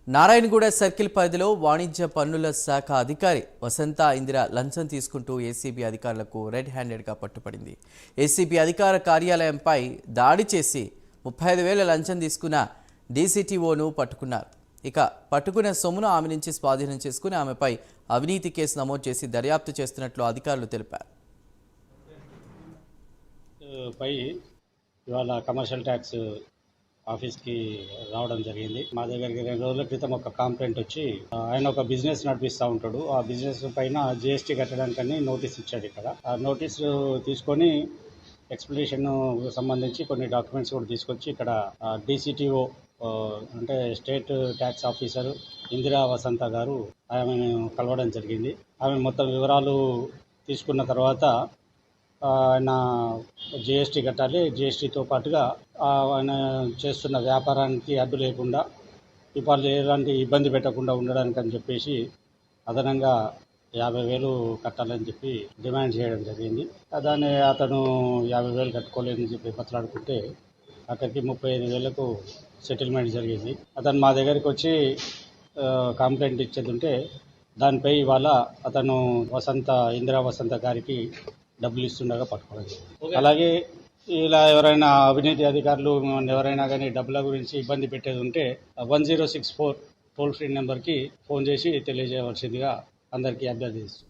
Narayanguda circle పరిధిలో వాణిజ్య పన్నుల శాఖ అధికారి వసంత ఇందిర లంచం తీసుకుంటూ ఏసీబీ అధికారులకు రెడ్ హ్యాండెడ్గా పట్టుపడింది. ఏసీబీ అధికార కార్యాలయంపై దాడి చేసి 35,000 లంచం తీసుకున్న డీసీటీఓను పట్టుకున్నారు. ఇక పట్టుకున్న సొమ్మును ఆమె నుంచి స్వాధీనం చేసుకుని ఆమెపై అవినీతి కేసు నమోదు చేసి దర్యాప్తు చేస్తున్నట్లు అధికారులు తెలిపారు. ఇవాళ కమర్షియల్ ట్యాక్స్ ఆఫీస్కి రావడం జరిగింది. మా దగ్గరికి 2 రోజుల క్రితం ఒక కంప్లైంట్ వచ్చి ఆయన ఒక బిజినెస్ నడిపిస్తూ ఉంటాడు. ఆ బిజినెస్ పైన జిఎస్టీ కట్టడానికని నోటీస్ ఇచ్చాడు. ఇక్కడ ఆ నోటీస్ తీసుకొని ఎక్స్ప్లెనేషన్ సంబంధించి కొన్ని డాక్యుమెంట్స్ కూడా తీసుకొచ్చి ఇక్కడ డీసీటీఓ అంటే స్టేట్ ట్యాక్స్ ఆఫీసర్ ఇందిరా వసంత గారు ఆమెను కలవడం జరిగింది. ఆమె మొత్తం వివరాలు తీసుకున్న తర్వాత ఆయన జిఎస్టీ కట్టాలి, జిఎస్టీతో పాటుగా ఆయన చేస్తున్న వ్యాపారానికి అడ్డు లేకుండా ఇప్పుడు ఎలాంటి ఇబ్బంది పెట్టకుండా ఉండడానికి అని చెప్పేసి అదనంగా 50,000 కట్టాలని చెప్పి డిమాండ్ చేయడం జరిగింది. దాన్ని అతను 50,000 కట్టుకోలేదని చెప్పి బతలాడుకుంటే అక్కడికి 35,000కు సెటిల్మెంట్ జరిగింది. అతను మా దగ్గరికి వచ్చి కంప్లైంట్ ఇచ్చేది ఉంటే దానిపై ఇవాళ అతను ఇందిరా వసంత గారికి డబ్బులు ఇస్తుండగా పట్టుకోవాలి. అలాగే ఇలా ఎవరైనా అవినీతి అధికారులు ఎవరైనా కానీ డబ్బుల గురించి ఇబ్బంది పెట్టేది ఉంటే 1064 టోల్ ఫ్రీ నెంబర్కి ఫోన్ చేసి తెలియజేయవలసిందిగా అందరికీ అభ్యర్థిస్తున్నాను.